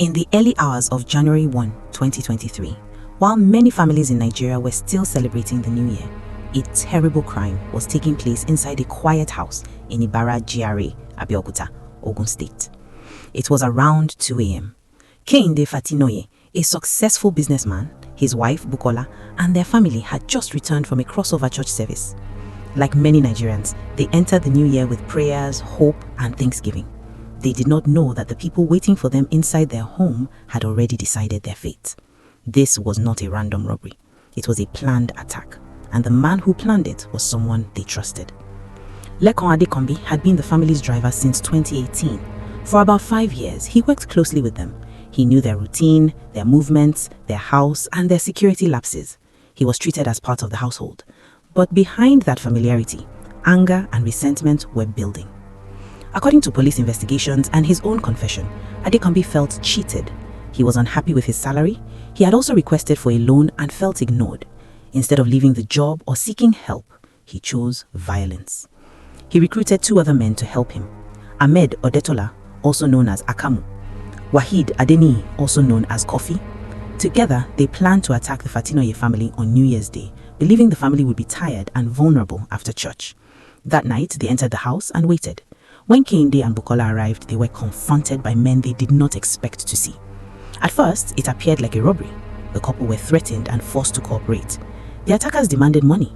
In the early hours of January 1, 2023, while many families in Nigeria were still celebrating the new year, a terrible crime was taking place inside a quiet house in Ibara GRA, Abeokuta, Ogun State. It was around 2 a.m. Kehinde Fatinoye, a successful businessman, his wife Bukola, and their family had just returned from a crossover church service. Like many Nigerians, they entered the new year with prayers, hope, and thanksgiving. They did not know that the people waiting for them inside their home had already decided their fate. This was not a random robbery. It was a planned attack, and the man who planned it was someone they trusted. Lekon Adekombi had been the family's driver since 2018. For about 5 years, he worked closely with them. He knew their routine, their movements, their house, and their security lapses. He was treated as part of the household. But behind that familiarity, anger and resentment were building. According to police investigations and his own confession, Adekombi felt cheated. He was unhappy with his salary. He had also requested for a loan and felt ignored. Instead of leaving the job or seeking help, he chose violence. He recruited 2 other men to help him. Ahmed Odetola, also known as Akamu, Wahid Adeni, also known as Kofi. Together, they planned to attack the Fatinoye family on New Year's Day, believing the family would be tired and vulnerable after church. That night, they entered the house and waited. When Kehinde and Bukola arrived, they were confronted by men they did not expect to see. At first, it appeared like a robbery. The couple were threatened and forced to cooperate. The attackers demanded money.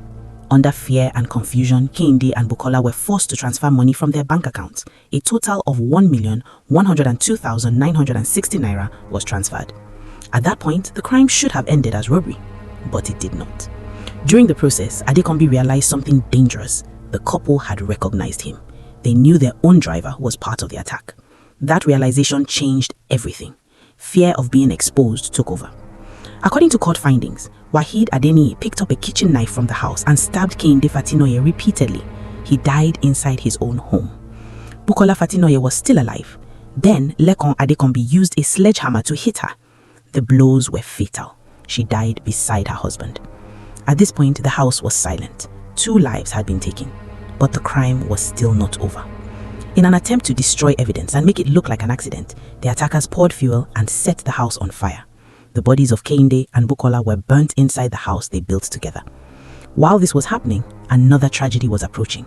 Under fear and confusion, Kehinde and Bukola were forced to transfer money from their bank accounts. A total of 1,102,960 naira was transferred. At that point, the crime should have ended as robbery, but it did not. During the process, Adekombi realized something dangerous. The couple had recognized him. They knew their own driver was part of the attack. That realization changed everything. Fear of being exposed took over. According to court findings, Wahid Adeni picked up a kitchen knife from the house and stabbed Kehinde Fatinoye repeatedly. He died inside his own home. Bukola Fatinoye was still alive. Then Lekon Adekombi used a sledgehammer to hit her. The blows were fatal. She died beside her husband. At this point, the house was silent. 2 lives had been taken. But the crime was still not over. In an attempt to destroy evidence and make it look like an accident, the attackers poured fuel and set the house on fire. The bodies of Kehinde and Bukola were burnt inside the house they built together. While this was happening, another tragedy was approaching.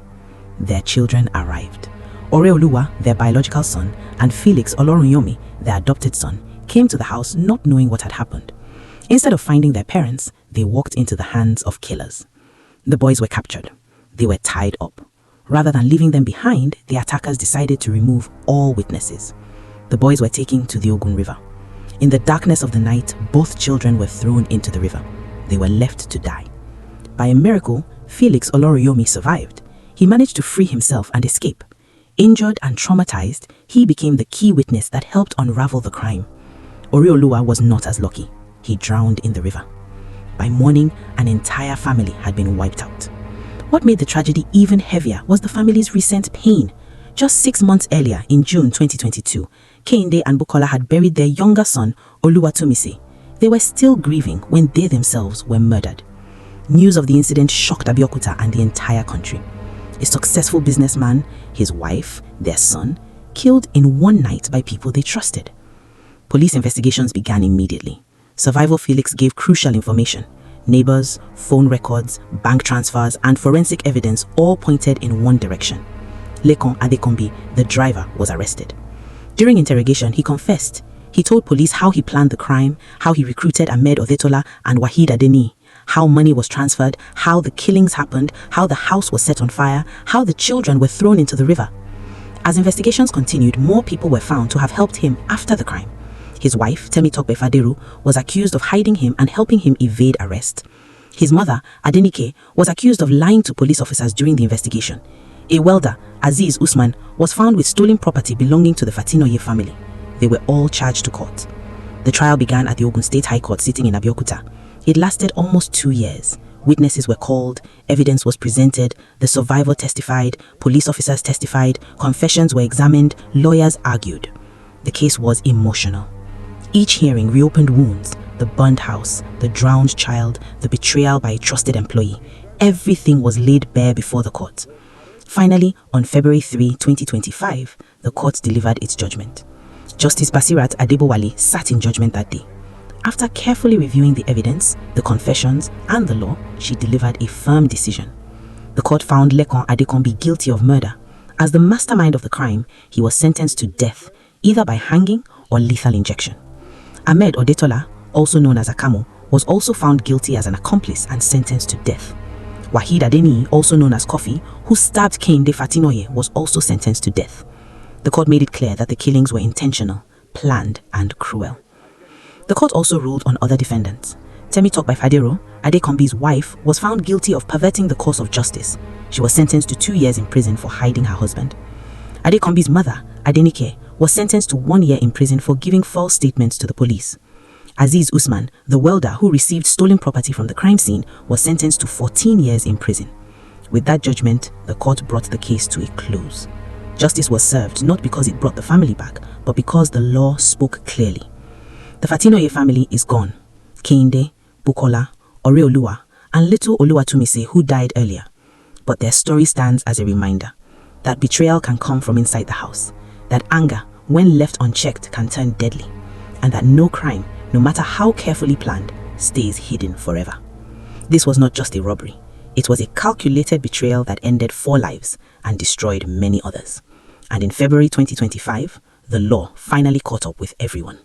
Their children arrived. Oreoluwa, their biological son, and Felix Olorunyomi, their adopted son, came to the house not knowing what had happened. Instead of finding their parents, they walked into the hands of killers. The boys were captured. They were tied up. Rather than leaving them behind, the attackers decided to remove all witnesses. The boys were taken to the Ogun River. In the darkness of the night, both children were thrown into the river. They were left to die. By a miracle, Felix Oloriyomi survived. He managed to free himself and escape. Injured and traumatized, he became the key witness that helped unravel the crime. Oreoluwa was not as lucky. He drowned in the river. By morning, an entire family had been wiped out. What made the tragedy even heavier was the family's recent pain. Just 6 months earlier, in June 2022, Kehinde and Bukola had buried their younger son, Oluwatomise. They were still grieving when they themselves were murdered. News of the incident shocked Abeokuta and the entire country. A successful businessman, his wife, their son, killed in one night by people they trusted. Police investigations began immediately. Survival Felix gave crucial information. Neighbors, phone records, bank transfers, and forensic evidence all pointed in one direction. Lekon Adekombi, the driver, was arrested. During interrogation, he confessed. He told police how he planned the crime, how he recruited Ahmed Odetola and Wahid Adeni, how money was transferred, how the killings happened, how the house was set on fire, how the children were thrown into the river. As investigations continued, more people were found to have helped him after the crime. His wife, Temitope Faderu, was accused of hiding him and helping him evade arrest. His mother, Adenike, was accused of lying to police officers during the investigation. A welder, Aziz Usman, was found with stolen property belonging to the Fatinoye family. They were all charged to court. The trial began at the Ogun State High Court sitting in Abeokuta. It lasted almost 2 years. Witnesses were called, evidence was presented, the survivor testified, police officers testified, confessions were examined, lawyers argued. The case was emotional. Each hearing reopened wounds, the burned house, the drowned child, the betrayal by a trusted employee. Everything was laid bare before the court. Finally, on February 3, 2025, the court delivered its judgment. Justice Basirat Adebowale sat in judgment that day. After carefully reviewing the evidence, the confessions, and the law, she delivered a firm decision. The court found Lekan Adekombi guilty of murder. As the mastermind of the crime, he was sentenced to death, either by hanging or lethal injection. Ahmed Odetola, also known as Akamo, was also found guilty as an accomplice and sentenced to death. Wahid Adeniyi, also known as Kofi, who stabbed Kehinde Fatinoye, was also sentenced to death. The court made it clear that the killings were intentional, planned, and cruel. The court also ruled on other defendants. Temitope Fadero, Adekombi's wife, was found guilty of perverting the course of justice. She was sentenced to 2 years in prison for hiding her husband. Adekombi's mother, Adenike, was sentenced to 1 year in prison for giving false statements to the police. Aziz Usman, the welder who received stolen property from the crime scene, was sentenced to 14 years in prison. With that judgment, the court brought the case to a close. Justice was served not because it brought the family back, but because the law spoke clearly. The Fatinoye family is gone. Kehinde, Bukola, Oreoluwa, and little Oluwatumise, who died earlier. But their story stands as a reminder that betrayal can come from inside the house, that anger, when left unchecked, can turn deadly, and that no crime, no matter how carefully planned, stays hidden forever. This was not just a robbery. It was a calculated betrayal that ended 4 lives and destroyed many others. And in February 2025, the law finally caught up with everyone.